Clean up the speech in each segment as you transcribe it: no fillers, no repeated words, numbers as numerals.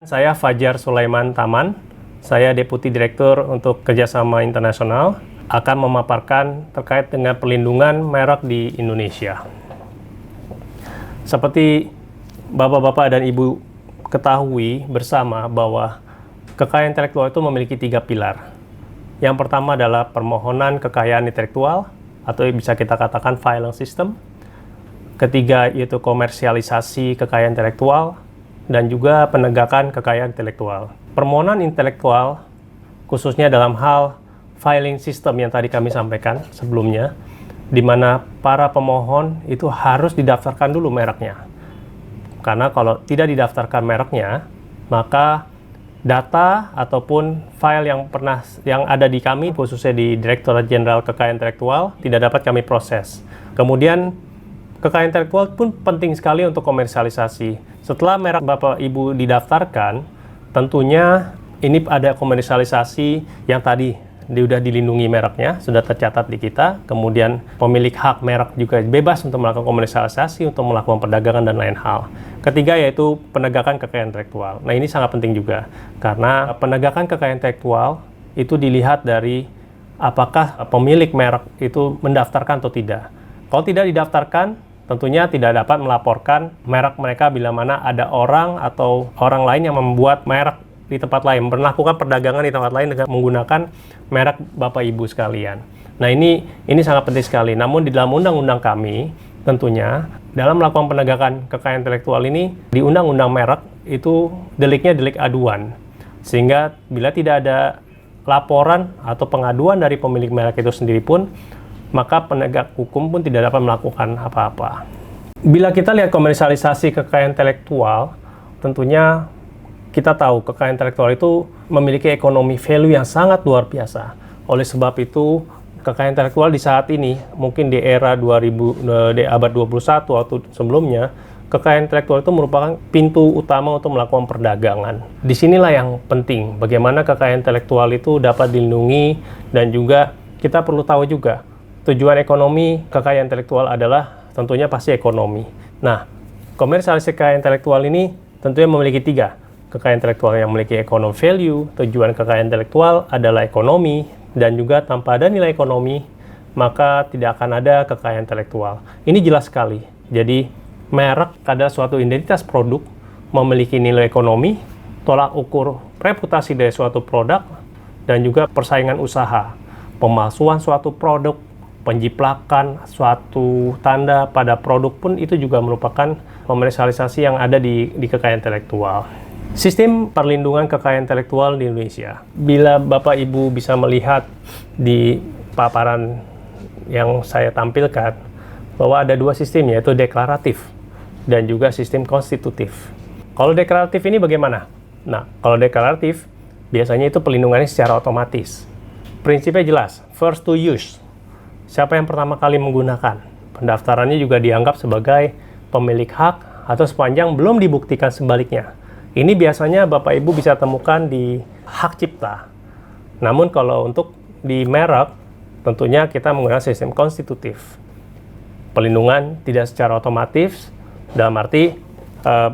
Saya Fajar Sulaiman Taman, saya Deputi Direktur untuk Kerjasama Internasional, akan memaparkan terkait dengan perlindungan merek di Indonesia. Seperti Bapak-Bapak dan Ibu ketahui bersama bahwa kekayaan intelektual itu memiliki 3 pilar. Yang pertama adalah permohonan kekayaan intelektual, atau bisa kita katakan filing system. Ketiga yaitu komersialisasi kekayaan intelektual, dan juga penegakan kekayaan intelektual. Permohonan intelektual, khususnya dalam hal filing system yang tadi kami sampaikan sebelumnya, di mana para pemohon itu harus didaftarkan dulu mereknya. Karena kalau tidak didaftarkan mereknya, maka data ataupun file yang ada di kami, khususnya di Direktorat Jenderal Kekayaan Intelektual, tidak dapat kami proses. Kemudian kekayaan intelektual pun penting sekali untuk komersialisasi. Setelah merek Bapak Ibu didaftarkan, tentunya ini ada komersialisasi yang tadi sudah dilindungi mereknya, sudah tercatat di kita. Kemudian pemilik hak merek juga bebas untuk melakukan komersialisasi, untuk melakukan perdagangan dan lain hal. Ketiga yaitu penegakan kekayaan intelektual. Nah ini sangat penting juga, karena penegakan kekayaan intelektual itu dilihat dari apakah pemilik merek itu mendaftarkan atau tidak. Kalau tidak didaftarkan, tentunya tidak dapat melaporkan merek mereka bila mana ada orang atau orang lain yang membuat merek di tempat lain, melakukan perdagangan di tempat lain dengan menggunakan merek Bapak Ibu sekalian. Nah ini sangat penting sekali. Namun di dalam undang-undang kami, tentunya dalam melakukan penegakan kekayaan intelektual ini, di undang-undang merek itu deliknya delik aduan. Sehingga bila tidak ada laporan atau pengaduan dari pemilik merek itu sendiri pun, maka penegak hukum pun tidak dapat melakukan apa-apa. Bila kita lihat komersialisasi kekayaan intelektual, tentunya kita tahu kekayaan intelektual itu memiliki ekonomi value yang sangat luar biasa. Oleh sebab itu, kekayaan intelektual di saat ini, mungkin di era 2000, di abad 21 atau sebelumnya, kekayaan intelektual itu merupakan pintu utama untuk melakukan perdagangan. Disinilah yang penting, bagaimana kekayaan intelektual itu dapat dilindungi, dan juga kita perlu tahu juga, tujuan ekonomi kekayaan intelektual adalah tentunya pasti ekonomi. Nah, komersialisasi kekayaan intelektual ini tentunya memiliki 3. Kekayaan intelektual yang memiliki economic value, tujuan kekayaan intelektual adalah ekonomi, dan juga tanpa ada nilai ekonomi, maka tidak akan ada kekayaan intelektual. Ini jelas sekali. Jadi, merek adalah suatu identitas produk, memiliki nilai ekonomi, tolak ukur reputasi dari suatu produk, dan juga persaingan usaha. Pemalsuan suatu produk, penjiplakan suatu tanda pada produk pun itu juga merupakan komersialisasi yang ada di kekayaan intelektual. Sistem perlindungan kekayaan intelektual di Indonesia. Bila Bapak Ibu bisa melihat di paparan yang saya tampilkan, bahwa ada 2 sistem, yaitu deklaratif dan juga sistem konstitutif. Kalau deklaratif ini bagaimana? Nah, kalau deklaratif, biasanya itu perlindungannya secara otomatis. Prinsipnya jelas, first to use. Siapa yang pertama kali menggunakan? Pendaftarannya juga dianggap sebagai pemilik hak atau sepanjang belum dibuktikan sebaliknya. Ini biasanya Bapak Ibu bisa temukan di hak cipta. Namun kalau untuk di merek, tentunya kita menggunakan sistem konstitutif. Perlindungan tidak secara otomatis, dalam arti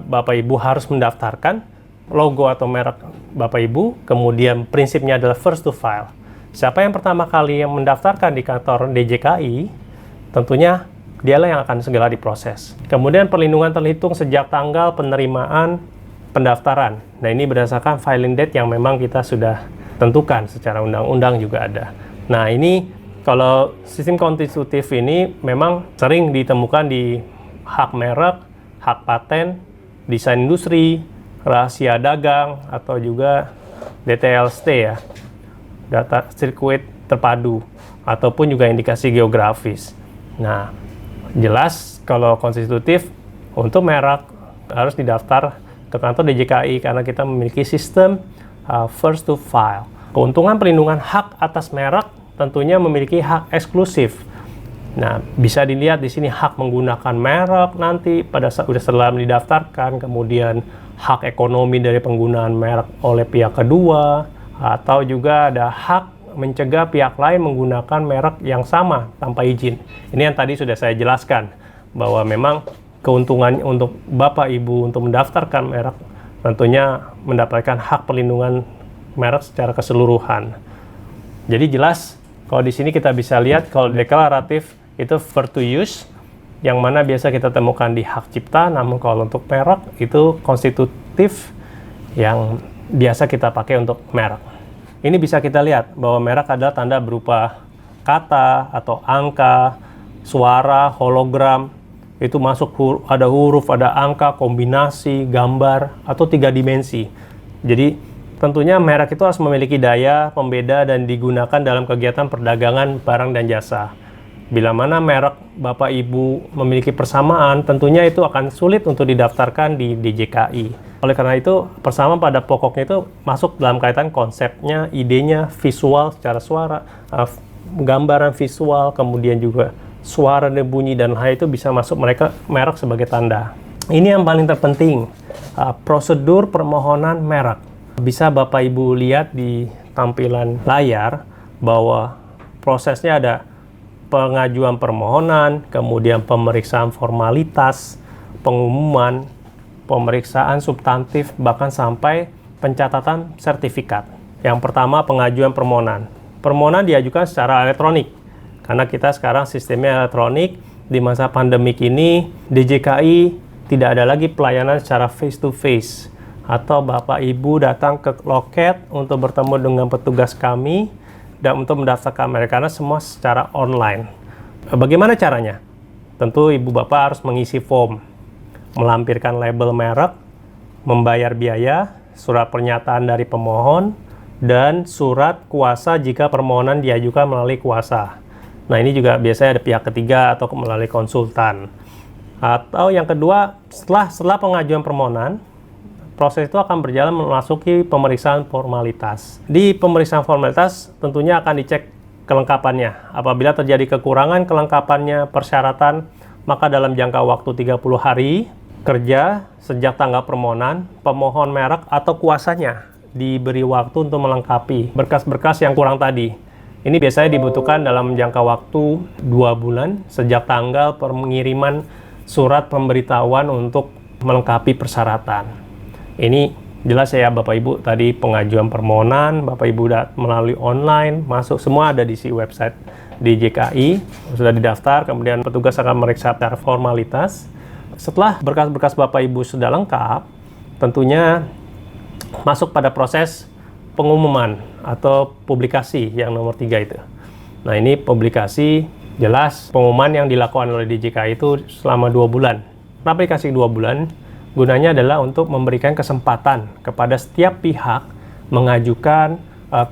Bapak Ibu harus mendaftarkan logo atau merek Bapak Ibu, kemudian prinsipnya adalah first to file. Siapa yang pertama kali yang mendaftarkan di kantor DJKI, tentunya dialah yang akan segera diproses. Kemudian perlindungan terhitung sejak tanggal penerimaan pendaftaran. Nah ini berdasarkan filing date yang memang kita sudah tentukan secara undang-undang juga ada. Nah ini kalau sistem konstitutif ini memang sering ditemukan di hak merek, hak paten, desain industri, rahasia dagang, atau juga DTLST ya, data sirkuit terpadu, ataupun juga indikasi geografis. Nah, jelas kalau konstitutif untuk merek harus didaftar ke kantor DJKI karena kita memiliki sistem first to file. Keuntungan perlindungan hak atas merek tentunya memiliki hak eksklusif. Nah, bisa dilihat di sini hak menggunakan merek nanti pada saat sudah setelah didaftarkan, kemudian hak ekonomi dari penggunaan merek oleh pihak kedua, atau juga ada hak mencegah pihak lain menggunakan merek yang sama tanpa izin. Ini yang tadi sudah saya jelaskan, bahwa memang keuntungan untuk Bapak Ibu untuk mendaftarkan merek tentunya mendapatkan hak perlindungan merek secara keseluruhan. Jadi jelas, kalau di sini kita bisa lihat kalau deklaratif itu fair to use, yang mana biasa kita temukan di hak cipta, namun kalau untuk merek itu konstitutif yang biasa kita pakai untuk merek. Ini bisa kita lihat bahwa merek adalah tanda berupa kata atau angka, suara, hologram, itu masuk ada huruf, ada angka, kombinasi, gambar, atau 3 dimensi. Jadi tentunya merek itu harus memiliki daya pembeda dan digunakan dalam kegiatan perdagangan barang dan jasa. Bila mana merek Bapak Ibu memiliki persamaan, tentunya itu akan sulit untuk didaftarkan di DJKI. Oleh karena itu, persamaan pada pokoknya itu masuk dalam kaitan konsepnya, idenya, visual secara suara, gambaran visual, kemudian juga suara dan bunyi dan hal itu bisa masuk merek sebagai tanda. Ini yang paling terpenting, prosedur permohonan merek. Bisa Bapak Ibu lihat di tampilan layar bahwa prosesnya ada pengajuan permohonan, kemudian pemeriksaan formalitas, pengumuman, pemeriksaan substantif, bahkan sampai pencatatan sertifikat. Yang pertama, pengajuan permohonan. Permohonan diajukan secara elektronik, karena kita sekarang sistemnya elektronik. Di masa pandemik ini, DJKI tidak ada lagi pelayanan secara face-to-face, atau Bapak Ibu datang ke loket untuk bertemu dengan petugas kami, dan untuk mendaftarkan mereka, karena semua secara online. Bagaimana caranya? Tentu Ibu Bapak harus mengisi form, melampirkan label merek, membayar biaya, surat pernyataan dari pemohon, dan surat kuasa jika permohonan diajukan melalui kuasa. Nah, ini juga biasanya ada pihak ketiga atau melalui konsultan. Atau yang kedua, setelah pengajuan permohonan, proses itu akan berjalan memasuki pemeriksaan formalitas. Di pemeriksaan formalitas tentunya akan dicek kelengkapannya. Apabila terjadi kekurangan kelengkapannya persyaratan, maka dalam jangka waktu 30 hari kerja sejak tanggal permohonan, pemohon merek atau kuasanya diberi waktu untuk melengkapi berkas-berkas yang kurang tadi. Ini biasanya dibutuhkan dalam jangka waktu 2 bulan sejak tanggal pengiriman surat pemberitahuan untuk melengkapi persyaratan. Ini jelas ya Bapak Ibu, tadi pengajuan permohonan, Bapak Ibu melalui online, masuk semua ada di website DJKI, sudah didaftar, kemudian petugas akan meriksa secara formalitas. Setelah berkas-berkas Bapak Ibu sudah lengkap, tentunya masuk pada proses pengumuman atau publikasi yang nomor 3 itu. Nah, ini publikasi, jelas pengumuman yang dilakukan oleh DJKI itu selama 2 bulan. Kenapa dikasih 2 bulan? Gunanya adalah untuk memberikan kesempatan kepada setiap pihak mengajukan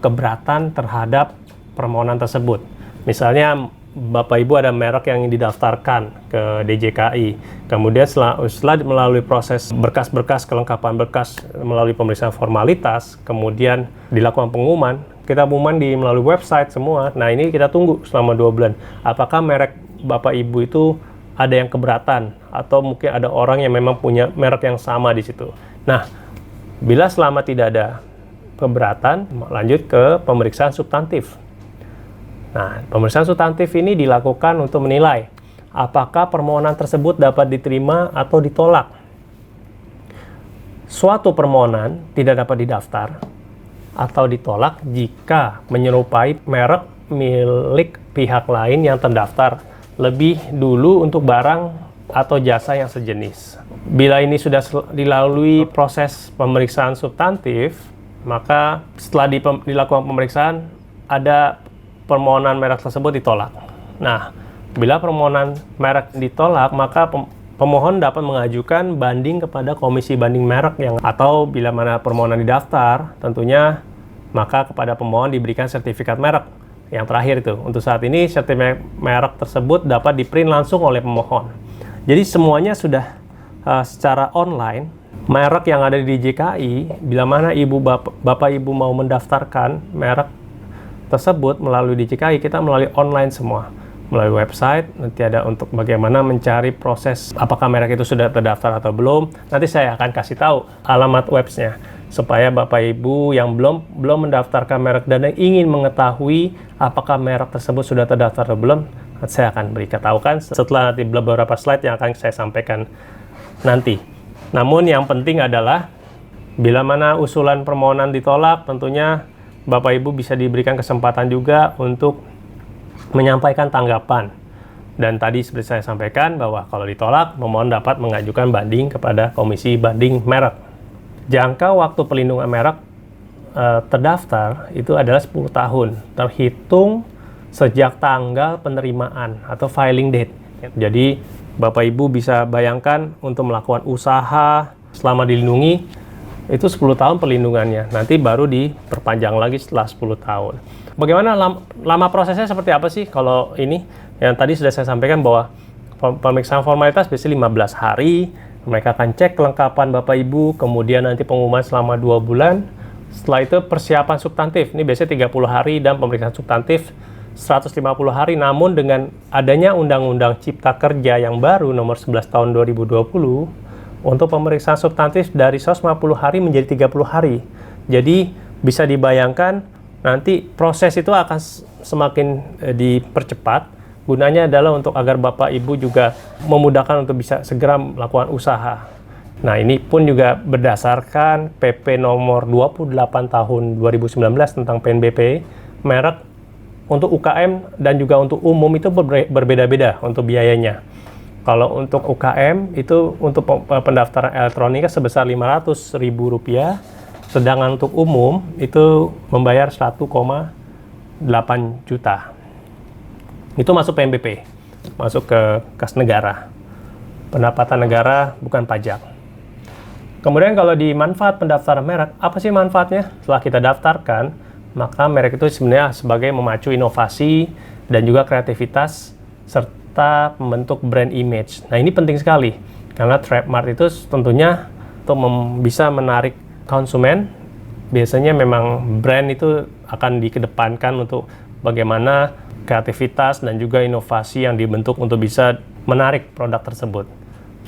keberatan terhadap permohonan tersebut. Misalnya Bapak Ibu ada merek yang didaftarkan ke DJKI, kemudian setelah melalui proses berkas-berkas, kelengkapan berkas melalui pemeriksaan formalitas, kemudian dilakukan pengumuman, kita pengumuman melalui website semua. Nah, ini kita tunggu selama 2 bulan. Apakah merek Bapak Ibu itu ada yang keberatan, atau mungkin ada orang yang memang punya merek yang sama di situ. Nah, bila selama tidak ada keberatan, lanjut ke pemeriksaan substantif. Nah, pemeriksaan substantif ini dilakukan untuk menilai apakah permohonan tersebut dapat diterima atau ditolak. Suatu permohonan tidak dapat didaftar atau ditolak jika menyerupai merek milik pihak lain yang terdaftar lebih dulu untuk barang atau jasa yang sejenis. Bila ini sudah dilalui proses pemeriksaan substantif, maka setelah dilakukan pemeriksaan, ada permohonan merek tersebut ditolak. Nah, bila permohonan merek ditolak, maka pemohon dapat mengajukan banding kepada komisi banding merek atau bila mana permohonan didaftar, tentunya maka kepada pemohon diberikan sertifikat merek. Yang terakhir itu, untuk saat ini sertifikat merek tersebut dapat di-print langsung oleh pemohon. Jadi semuanya sudah secara online. Merek yang ada di DJKI, bila mana Bapak Ibu mau mendaftarkan merek tersebut melalui DJKI, kita melalui online semua. Melalui website, nanti ada untuk bagaimana mencari proses apakah merek itu sudah terdaftar atau belum. Nanti saya akan kasih tahu alamat websnya, supaya Bapak Ibu yang belum mendaftarkan merek dan yang ingin mengetahui apakah merek tersebut sudah terdaftar atau belum, saya akan beritahukan setelah nanti beberapa slide yang akan saya sampaikan nanti. Namun yang penting adalah Bila mana usulan permohonan ditolak, tentunya Bapak Ibu bisa diberikan kesempatan juga untuk menyampaikan tanggapan. Dan tadi seperti saya sampaikan bahwa kalau ditolak, pemohon dapat mengajukan banding kepada Komisi Banding Merek. Jangka waktu pelindungan merek terdaftar itu adalah 10 tahun, terhitung sejak tanggal penerimaan atau filing date. Jadi Bapak Ibu bisa bayangkan untuk melakukan usaha selama dilindungi itu 10 tahun perlindungannya, nanti baru diperpanjang lagi setelah 10 tahun. Bagaimana lama prosesnya seperti apa sih? Kalau ini yang tadi sudah saya sampaikan bahwa pemeriksaan formalitas biasanya 15 hari, mereka akan cek kelengkapan Bapak Ibu, kemudian nanti pengumuman selama 2 bulan. Setelah itu persiapan substantif, ini biasanya 30 hari, dan pemeriksaan substantif 150 hari. Namun dengan adanya Undang-Undang Cipta Kerja yang baru nomor 11 tahun 2020, untuk pemeriksaan substantif dari 150 hari menjadi 30 hari. Jadi bisa dibayangkan nanti proses itu akan semakin dipercepat. Gunanya adalah untuk agar Bapak Ibu juga memudahkan untuk bisa segera melakukan usaha. Nah, ini pun juga berdasarkan PP nomor 28 tahun 2019 tentang PNBP merek. Untuk UKM dan juga untuk umum itu berbeda-beda untuk biayanya. Kalau untuk UKM itu untuk pendaftaran elektronik sebesar Rp500.000, sedangkan untuk umum itu membayar 1,8 juta. Itu masuk PNBP, masuk ke kas negara. Pendapatan negara bukan pajak. Kemudian kalau di manfaat pendaftaran merek, apa sih manfaatnya? Setelah kita daftarkan, maka merek itu sebenarnya sebagai memacu inovasi dan juga kreativitas serta membentuk brand image. Nah, ini penting sekali karena trademark itu tentunya untuk bisa menarik konsumen. Biasanya memang brand itu akan dikedepankan untuk bagaimana kreativitas dan juga inovasi yang dibentuk untuk bisa menarik produk tersebut.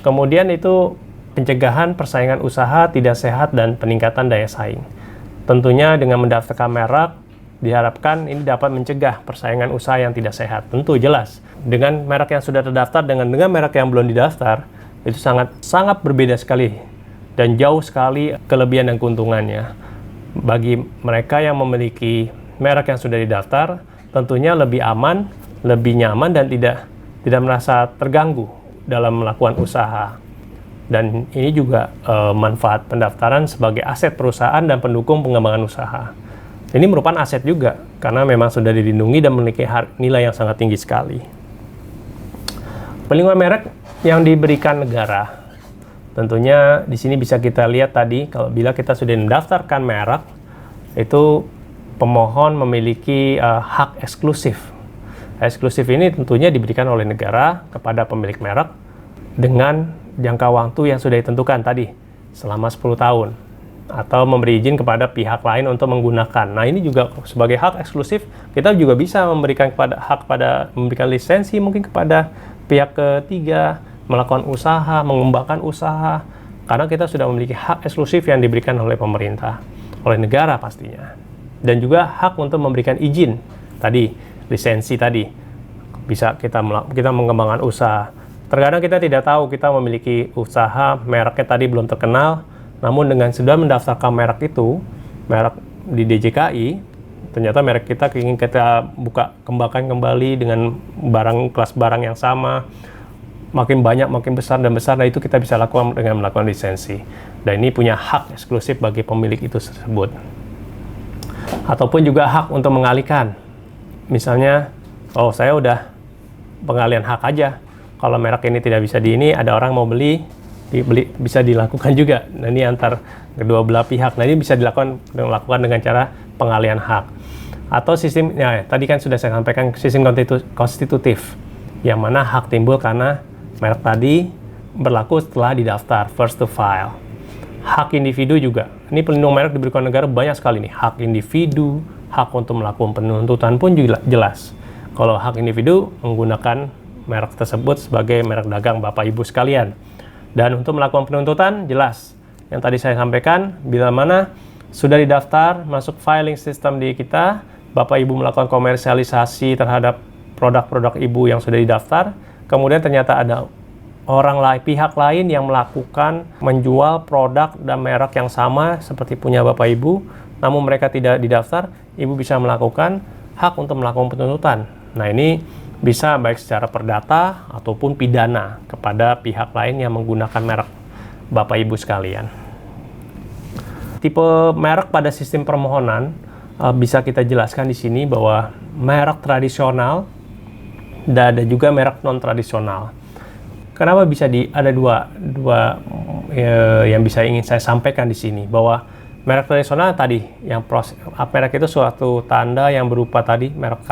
Kemudian itu pencegahan persaingan usaha tidak sehat dan peningkatan daya saing. Tentunya dengan mendaftarkan merek, diharapkan ini dapat mencegah persaingan usaha yang tidak sehat. Tentu jelas, dengan merek yang sudah terdaftar dengan merek yang belum didaftar, itu sangat berbeda sekali dan jauh sekali kelebihan dan keuntungannya. Bagi mereka yang memiliki merek yang sudah didaftar, tentunya lebih aman, lebih nyaman, dan tidak merasa terganggu dalam melakukan usaha. Dan ini juga manfaat pendaftaran sebagai aset perusahaan dan pendukung pengembangan usaha. Ini merupakan aset juga, karena memang sudah dilindungi dan memiliki nilai yang sangat tinggi sekali. Pelindungan merek yang diberikan negara. Tentunya di sini bisa kita lihat tadi, kalau bila kita sudah mendaftarkan merek, itu pemohon memiliki hak eksklusif. Eksklusif ini tentunya diberikan oleh negara kepada pemilik merek dengan jangka waktu yang sudah ditentukan tadi, selama 10 tahun. Atau memberi izin kepada pihak lain untuk menggunakan. Nah, ini juga sebagai hak eksklusif, kita juga bisa memberikan memberikan lisensi mungkin kepada pihak ketiga, melakukan usaha, mengembangkan usaha, karena kita sudah memiliki hak eksklusif yang diberikan oleh pemerintah, oleh negara pastinya. Dan juga hak untuk memberikan izin tadi, lisensi tadi, bisa kita mengembangkan usaha. Terkadang kita tidak tahu kita memiliki usaha, mereknya tadi belum terkenal, namun dengan sudah mendaftarkan merek itu, merek di DJKI, ternyata merek kita ingin kita kembangkan kembali dengan kelas barang yang sama, makin banyak, makin besar dan besar. Nah, itu kita bisa lakukan dengan melakukan lisensi. Dan ini punya hak eksklusif bagi pemilik itu tersebut. Ataupun juga hak untuk mengalihkan. Misalnya, saya udah pengalihan hak aja. Kalau merek ini tidak bisa ada orang mau beli, bisa dilakukan juga. Nah, ini antar kedua belah pihak. Nah, ini bisa dilakukan dengan cara pengalihan hak. Atau sistem, tadi kan sudah saya sampaikan, sistem konstitutif, yang mana hak timbul karena merek tadi berlaku setelah didaftar, first to file. Hak individu juga. Ini pelindung merek diberikan negara banyak sekali nih. Hak individu, hak untuk melakukan penuntutan pun juga jelas. Kalau hak individu menggunakan merek tersebut sebagai merek dagang Bapak Ibu sekalian. Dan untuk melakukan penuntutan, jelas. Yang tadi saya sampaikan, bila mana sudah didaftar, masuk filing system di kita, Bapak Ibu melakukan komersialisasi terhadap produk-produk Ibu yang sudah didaftar, kemudian ternyata ada orang lain, pihak lain yang melakukan menjual produk dan merek yang sama seperti punya Bapak Ibu, namun mereka tidak didaftar, Ibu bisa melakukan hak untuk melakukan penuntutan. Nah, ini bisa baik secara perdata ataupun pidana kepada pihak lain yang menggunakan merek Bapak Ibu sekalian. Tipe merek pada sistem permohonan bisa kita jelaskan di sini bahwa merek tradisional dan ada juga merek non-tradisional. Kenapa bisa ada dua yang bisa ingin saya sampaikan di sini, bahwa merek tradisional tadi yang merek itu suatu tanda yang berupa tadi merek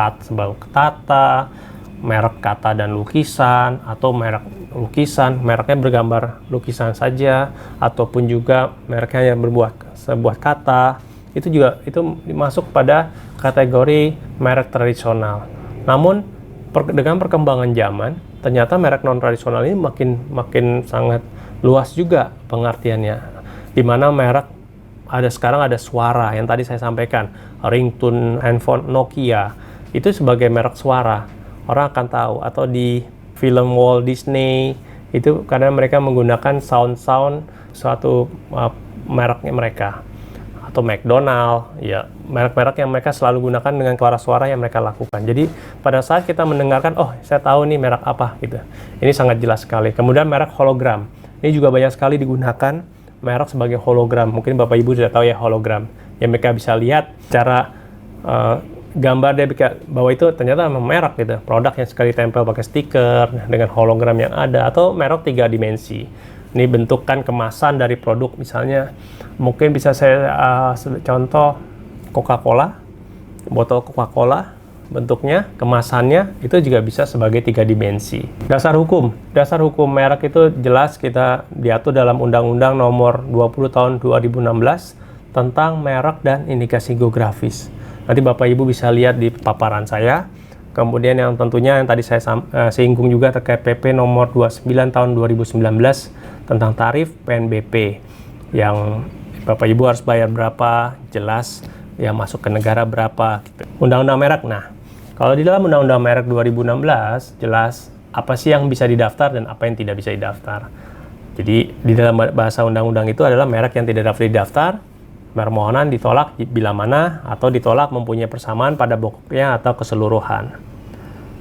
kata, merek kata dan lukisan, atau merek lukisan, mereknya bergambar lukisan saja, ataupun juga mereknya yang berbuat sebuah kata, itu juga masuk pada kategori merek tradisional. Namun dengan perkembangan zaman, ternyata merek non-tradisional ini makin sangat luas juga pengertiannya. Di mana merek sekarang ada suara yang tadi saya sampaikan, ringtone handphone Nokia itu sebagai merek suara, orang akan tahu. Atau di film Walt Disney itu karena mereka menggunakan sound suatu mereknya mereka. Atau McDonald, ya merek-merek yang mereka selalu gunakan dengan suara-suara yang mereka lakukan. Jadi pada saat kita mendengarkan, oh saya tahu nih merek apa gitu. Ini sangat jelas sekali. Kemudian merek hologram, ini juga banyak sekali digunakan merek sebagai hologram. Mungkin Bapak Ibu sudah tahu ya hologram, yang mereka bisa lihat cara gambar dia bahwa itu ternyata memang merek gitu. Produk yang sekali tempel pakai stiker dengan hologram yang ada, atau merek 3 dimensi. Ini bentukan kemasan dari produk, misalnya mungkin bisa saya contoh Coca-Cola, botol Coca-Cola, bentuknya, kemasannya itu juga bisa sebagai 3 dimensi. Dasar hukum merek itu jelas kita diatur dalam Undang-Undang Nomor 20 Tahun 2016 tentang merek dan indikasi geografis. Nanti Bapak Ibu bisa lihat di paparan saya. Kemudian yang tentunya yang tadi saya singgung juga terkait PP nomor 29 tahun 2019 tentang tarif PNBP yang Bapak Ibu harus bayar berapa, jelas yang masuk ke negara berapa gitu. Undang-undang merek. Nah, kalau di dalam Undang-Undang merek 2016 jelas apa sih yang bisa didaftar dan apa yang tidak bisa didaftar. Jadi di dalam bahasa undang-undang itu adalah merek yang tidak dapat didaftar, permohonan ditolak bila mana, atau ditolak mempunyai persamaan pada pokoknya atau keseluruhan.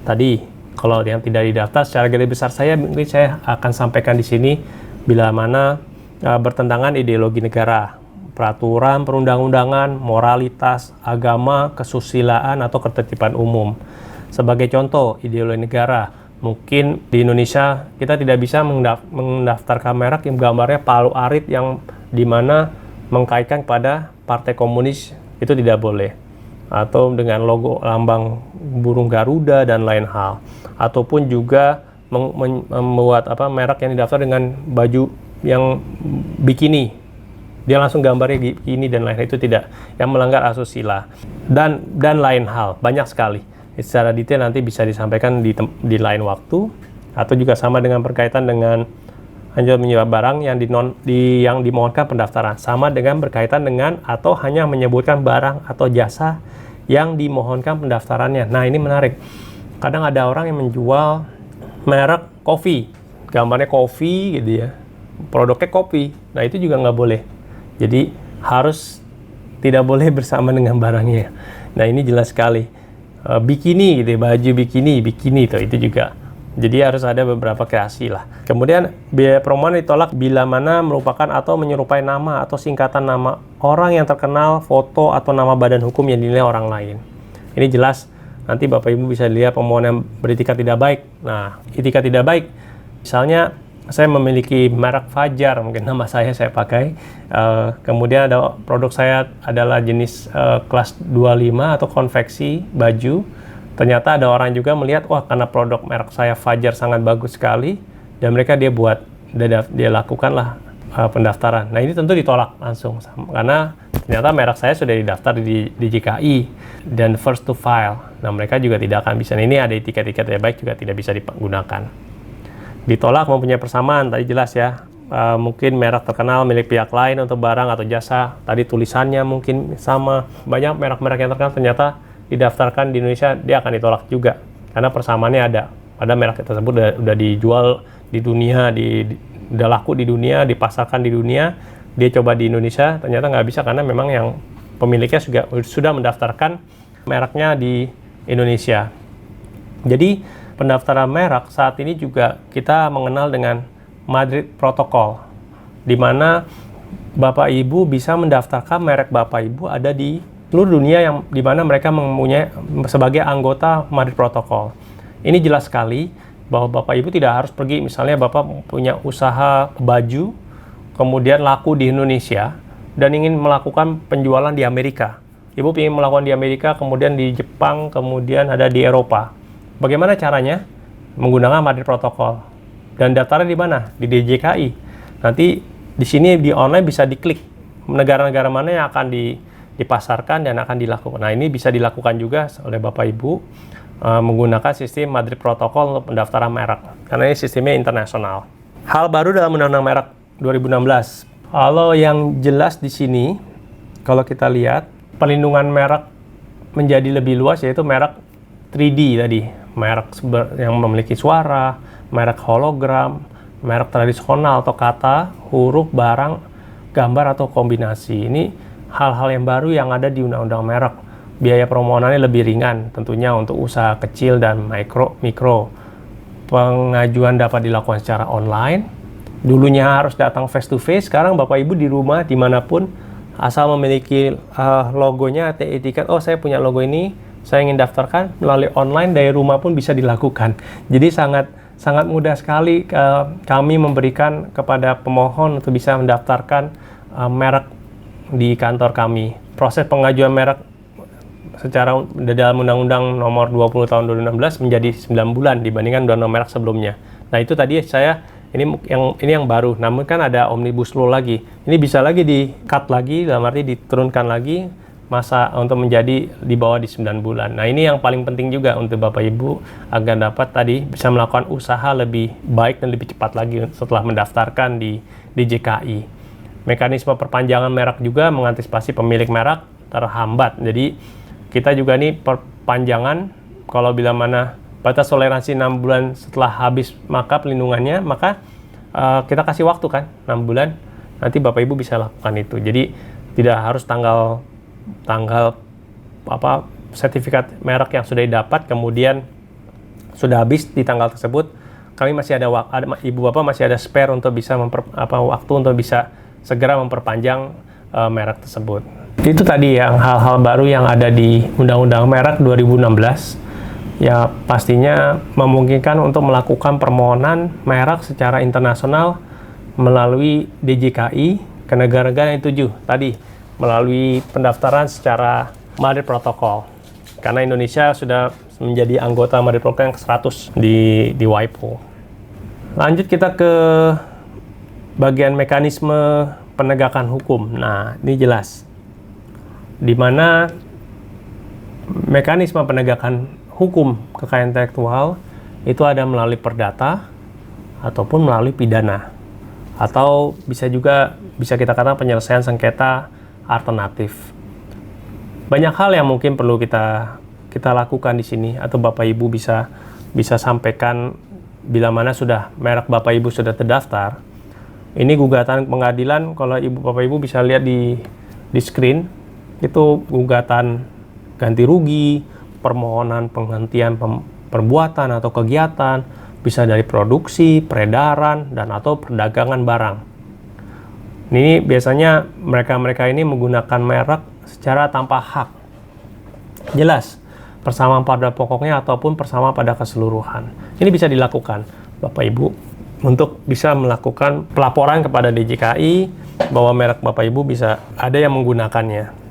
Tadi, kalau yang tidak didaftar secara garis besar mungkin saya akan sampaikan di sini bila mana bertentangan ideologi negara, peraturan perundang-undangan, moralitas, agama, kesusilaan, atau ketertiban umum. Sebagai contoh, ideologi negara, mungkin di Indonesia kita tidak bisa mendaftarkan merek yang gambarnya Palu Arit yang dimana mengkaitkan pada Partai Komunis, itu tidak boleh, atau dengan logo lambang burung Garuda dan lain hal, ataupun juga membuat merek yang didaftar dengan baju yang bikini, dia langsung gambarnya bikini dan lain hal, itu tidak, yang melanggar asusila dan lain hal, banyak sekali. Secara detail nanti bisa disampaikan di lain waktu, atau juga sama dengan berkaitan dengan hanya menyewa barang yang dimohonkan pendaftaran, sama dengan berkaitan dengan atau hanya menyebutkan barang atau jasa yang dimohonkan pendaftarannya. Nah, ini menarik. Kadang ada orang yang menjual merek kopi, gambarnya kopi gitu ya, produknya kopi. Nah, itu juga nggak boleh. Jadi tidak boleh bersama dengan barangnya. Nah, ini jelas sekali. Bikini gitu, baju bikini itu juga. Jadi harus ada beberapa kreasi lah. Kemudian biaya permohonan ditolak bila mana merupakan atau menyerupai nama atau singkatan nama orang yang terkenal, foto atau nama badan hukum yang dinilai orang lain. Ini jelas nanti Bapak Ibu bisa lihat permohonan beretikat tidak baik. Nah, etika tidak baik, misalnya saya memiliki merek Fajar, mungkin nama saya pakai. Kemudian ada produk saya adalah jenis kelas 25 atau konveksi baju. Ternyata ada orang juga melihat, wah karena produk merek saya Fajar sangat bagus sekali, dan dia lakukanlah pendaftaran. Nah, ini tentu ditolak langsung, karena ternyata merek saya sudah didaftar di DJKI dan first to file. Nah, mereka juga tidak akan bisa. Ini ada etika-etika tidak baik juga tidak bisa digunakan. Ditolak mempunyai persamaan, tadi jelas ya. Mungkin merek terkenal milik pihak lain untuk barang atau jasa, tadi tulisannya mungkin sama. Banyak merek-merek yang terkenal ternyata didaftarkan di Indonesia, dia akan ditolak juga karena persamaannya ada. Pada merek tersebut udah dijual di dunia, udah laku di dunia, dipasarkan di dunia, dia coba di Indonesia, ternyata nggak bisa karena memang yang pemiliknya sudah mendaftarkan mereknya di Indonesia. Jadi pendaftaran merek saat ini juga kita mengenal dengan Madrid Protocol, di mana Bapak Ibu bisa mendaftarkan merek Bapak Ibu ada di seluruh dunia yang di mana mereka mempunyai sebagai anggota Madrid Protocol. Ini jelas sekali bahwa Bapak Ibu tidak harus pergi, misalnya Bapak punya usaha baju, kemudian laku di Indonesia, dan ingin melakukan penjualan di Amerika. Ibu ingin melakukan di Amerika, kemudian di Jepang, kemudian ada di Eropa. Bagaimana caranya? Menggunakan Madrid Protocol. Dan daftarnya di mana? Di DJKI. Nanti di sini di online bisa diklik negara-negara mana yang akan dipasarkan dan akan dilakukan. Nah, ini bisa dilakukan juga oleh Bapak Ibu menggunakan sistem Madrid Protocol untuk pendaftaran merek. Karena ini sistemnya internasional. Hal baru dalam Undang-Undang Merek 2016. Kalau yang jelas di sini, kalau kita lihat, perlindungan merek menjadi lebih luas, yaitu merek 3D tadi. Merek yang memiliki suara, merek hologram, merek tradisional atau kata, huruf, barang, gambar, atau kombinasi. Ini hal-hal yang baru yang ada di Undang-Undang Merek. Biaya permohonannya lebih ringan, tentunya untuk usaha kecil dan mikro. Pengajuan dapat dilakukan secara online. Dulunya harus datang face to face, sekarang Bapak Ibu di rumah, dimanapun, asal memiliki logonya atau etiket, oh saya punya logo ini, saya ingin daftarkan melalui online, dari rumah pun bisa dilakukan. Jadi sangat mudah sekali kami memberikan kepada pemohon untuk bisa mendaftarkan merek di kantor kami. Proses pengajuan merek secara dalam Undang-Undang Nomor 20 Tahun 2016 menjadi 9 bulan dibandingkan Undang-Undang Merek sebelumnya. Nah, itu tadi ini yang baru. Namun kan ada Omnibus Law lagi. Ini bisa lagi di-cut lagi, dalam arti diturunkan lagi masa untuk menjadi di bawah di 9 bulan. Nah, ini yang paling penting juga untuk Bapak Ibu agar dapat tadi bisa melakukan usaha lebih baik dan lebih cepat lagi setelah mendaftarkan di DJKI. Mekanisme perpanjangan merek juga mengantisipasi pemilik merek terhambat. Jadi kita juga nih perpanjangan, kalau bila mana batas toleransi 6 bulan setelah habis maka pelindungannya, maka kita kasih waktu kan 6 bulan, nanti Bapak Ibu bisa lakukan itu. Jadi tidak harus tanggal sertifikat merek yang sudah didapat kemudian sudah habis di tanggal tersebut, kami masih ada Ibu Bapak masih ada spare untuk bisa waktu untuk bisa segera memperpanjang merek tersebut. Itu tadi yang hal-hal baru yang ada di Undang-Undang Merek 2016. Ya, pastinya memungkinkan untuk melakukan permohonan merek secara internasional melalui DJKI ke negara-negara yang 7 tadi, melalui pendaftaran secara Madrid Protocol. Karena Indonesia sudah menjadi anggota Madrid Protocol yang ke-100 di WIPO. Lanjut kita ke bagian mekanisme penegakan hukum. Nah, ini jelas. Di mana mekanisme penegakan hukum kekayaan intelektual itu ada melalui perdata ataupun melalui pidana, atau bisa kita katakan penyelesaian sengketa alternatif. Banyak hal yang mungkin perlu kita lakukan di sini, atau Bapak Ibu bisa sampaikan bila mana sudah merek Bapak Ibu sudah terdaftar. Ini gugatan pengadilan, kalau Bapak Ibu bisa lihat di screen, itu gugatan ganti rugi, permohonan penghentian perbuatan atau kegiatan, bisa dari produksi, peredaran, dan atau perdagangan barang. Ini biasanya mereka ini menggunakan merek secara tanpa hak. Jelas, persamaan pada pokoknya ataupun persamaan pada keseluruhan. Ini bisa dilakukan, Bapak Ibu, untuk bisa melakukan pelaporan kepada DJKI bahwa merek Bapak Ibu bisa ada yang menggunakannya.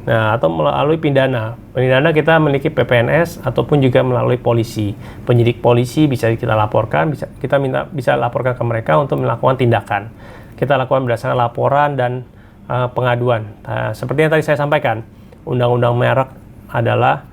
Nah, atau melalui pidana. Pidana kita memiliki PPNS ataupun juga melalui polisi. Penyidik polisi bisa kita laporkan, bisa laporkan ke mereka untuk melakukan tindakan. Kita lakukan berdasarkan laporan dan pengaduan. Nah, seperti yang tadi saya sampaikan, Undang-Undang Merek adalah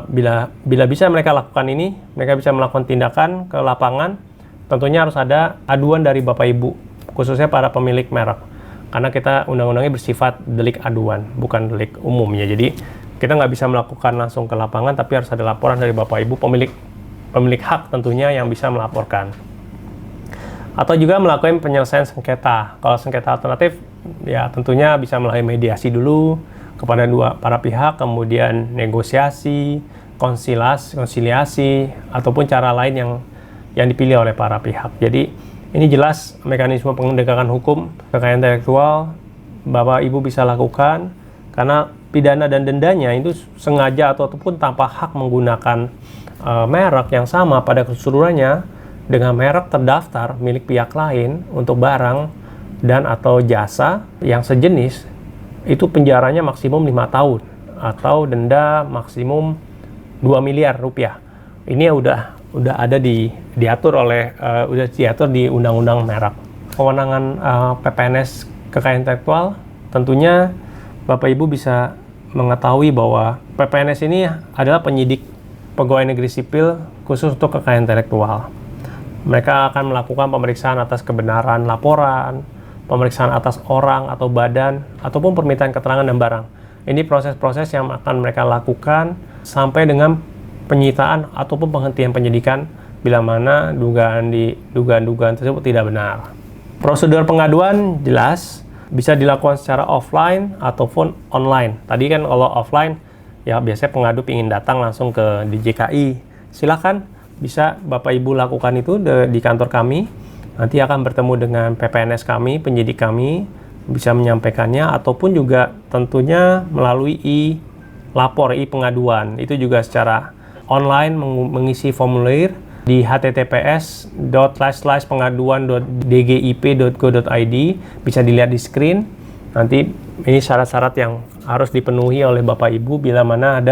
bila bisa mereka lakukan ini, mereka bisa melakukan tindakan ke lapangan. Tentunya harus ada aduan dari Bapak Ibu, khususnya para pemilik merek. Karena kita undang-undangnya bersifat delik aduan, bukan delik umumnya. Jadi kita nggak bisa melakukan langsung ke lapangan, tapi harus ada laporan dari Bapak Ibu pemilik hak tentunya yang bisa melaporkan. Atau juga melakukan penyelesaian sengketa. Kalau sengketa alternatif, ya tentunya bisa melalui mediasi dulu kepada para pihak, kemudian negosiasi, konsiliasi, ataupun cara lain yang dipilih oleh para pihak. Jadi ini jelas mekanisme penegakan hukum kekayaan intelektual Bapak Ibu bisa lakukan, karena pidana dan dendanya itu sengaja ataupun tanpa hak menggunakan merek yang sama pada keseluruhannya dengan merek terdaftar milik pihak lain untuk barang dan atau jasa yang sejenis, itu penjaranya maksimum 5 tahun atau denda maksimum 2 miliar rupiah. Ini udah ada diatur di Undang-Undang Merek. Kewenangan PPNS kekayaan intelektual, tentunya Bapak Ibu bisa mengetahui bahwa PPNS ini adalah penyidik pegawai negeri sipil khusus untuk kekayaan intelektual. Mereka akan melakukan pemeriksaan atas kebenaran laporan, pemeriksaan atas orang atau badan, ataupun permintaan keterangan dan barang. Ini proses-proses yang akan mereka lakukan sampai dengan penyitaan ataupun penghentian penyidikan bila mana dugaan-dugaan tersebut tidak benar. Prosedur pengaduan jelas bisa dilakukan secara offline ataupun online. Tadi kan kalau offline ya biasanya pengadu ingin datang langsung ke DJKI. Silakan bisa Bapak Ibu lakukan itu di kantor kami. Nanti akan bertemu dengan PPNS kami, penyidik kami, bisa menyampaikannya, ataupun juga tentunya melalui lapor pengaduan. Itu juga secara online mengisi formulir di https://pengaduan.dgip.go.id, bisa dilihat di screen. Nanti ini syarat-syarat yang harus dipenuhi oleh Bapak Ibu bila mana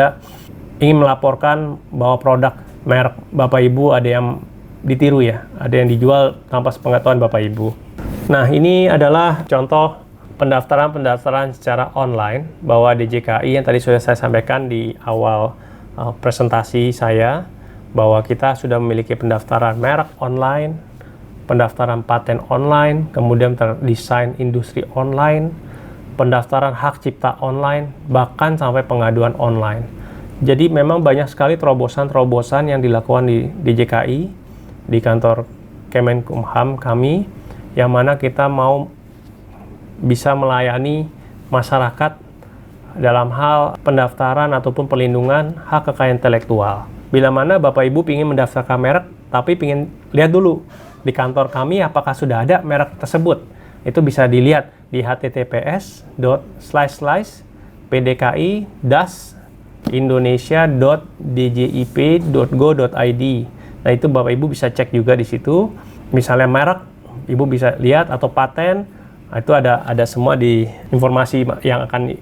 ingin melaporkan bahwa produk merek Bapak Ibu ada yang ditiru ya, ada yang dijual tanpa sepengetahuan Bapak Ibu. Nah, ini adalah contoh pendaftaran secara online bahwa DJKI yang tadi sudah saya sampaikan di awal presentasi saya, bahwa kita sudah memiliki pendaftaran merek online, pendaftaran paten online, kemudian desain industri online, pendaftaran hak cipta online, bahkan sampai pengaduan online. Jadi memang banyak sekali terobosan-terobosan yang dilakukan di DJKI, di kantor Kemenkumham kami, yang mana kita mau bisa melayani masyarakat dalam hal pendaftaran ataupun perlindungan hak kekayaan intelektual. Bila mana Bapak Ibu ingin mendaftarkan merek, tapi ingin lihat dulu di kantor kami apakah sudah ada merek tersebut. Itu bisa dilihat di https://pdki-indonesia.djip.go.id. Nah, itu Bapak Ibu bisa cek juga di situ. Misalnya merek, Ibu bisa lihat, atau paten, itu ada semua di informasi yang akan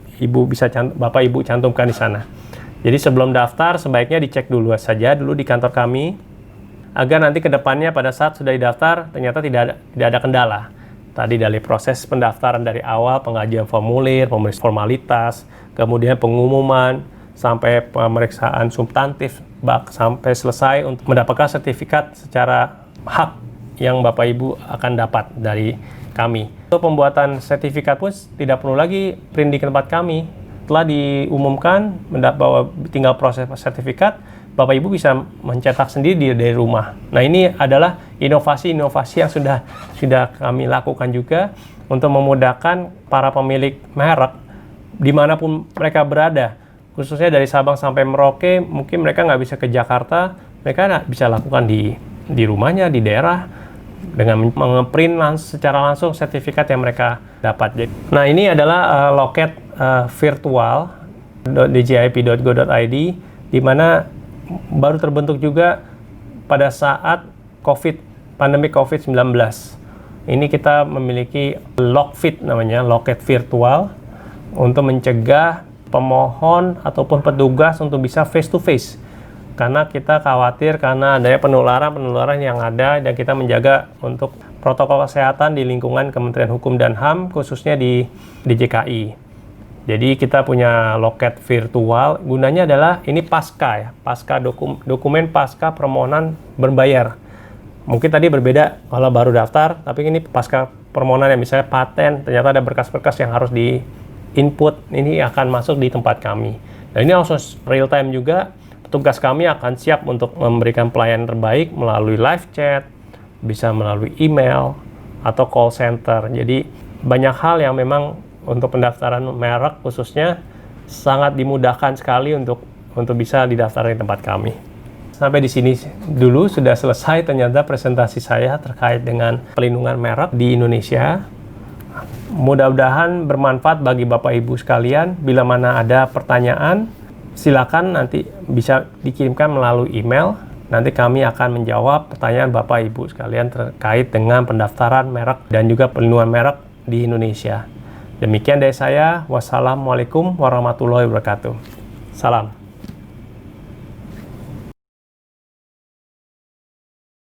Bapak Ibu cantumkan di sana. Jadi sebelum daftar sebaiknya dicek dulu di kantor kami, agar nanti ke depannya pada saat sudah didaftar ternyata tidak ada kendala. Tadi dari proses pendaftaran dari awal, pengajuan formulir, formalitas, kemudian pengumuman, sampai pemeriksaan substantif, sampai selesai untuk mendapatkan sertifikat secara hak yang Bapak Ibu akan dapat dari kami. Untuk pembuatan sertifikat pun tidak perlu lagi print di tempat kami. Setelah diumumkan bahwa tinggal proses sertifikat, Bapak Ibu bisa mencetak sendiri dari rumah. Nah, ini adalah inovasi-inovasi yang sudah kami lakukan juga untuk memudahkan para pemilik merek dimanapun mereka berada, khususnya dari Sabang sampai Merauke. Mungkin mereka nggak bisa ke Jakarta, mereka bisa lakukan di rumahnya, di daerah, dengan mengeprint secara langsung sertifikat yang mereka dapat. Nah, ini adalah loket virtual djip.go.id, di mana baru terbentuk juga pada saat pandemi COVID-19. Ini kita memiliki Lokfit namanya, loket virtual, untuk mencegah pemohon ataupun petugas untuk bisa face to face. Karena kita khawatir karena adanya penularan yang ada, dan kita menjaga untuk protokol kesehatan di lingkungan Kementerian Hukum dan HAM, khususnya di DJKI. Jadi kita punya loket virtual, gunanya adalah ini dokumen pasca permohonan berbayar. Mungkin tadi berbeda kalau baru daftar, tapi ini pasca permohonan yang misalnya paten, ternyata ada berkas-berkas yang harus di input, ini akan masuk di tempat kami. Dan ini langsung real time juga. Petugas kami akan siap untuk memberikan pelayanan terbaik melalui live chat, bisa melalui email, atau call center. Jadi banyak hal yang memang untuk pendaftaran merek khususnya sangat dimudahkan sekali untuk bisa didaftarkan di tempat kami. Sampai di sini dulu sudah selesai ternyata presentasi saya terkait dengan pelindungan merek di Indonesia. Mudah-mudahan bermanfaat bagi Bapak Ibu sekalian. Bila mana ada pertanyaan, silakan nanti bisa dikirimkan melalui email. Nanti kami akan menjawab pertanyaan Bapak Ibu sekalian terkait dengan pendaftaran merek dan juga pelindungan merek di Indonesia. Demikian dari saya. Wassalamualaikum warahmatullahi wabarakatuh. Salam.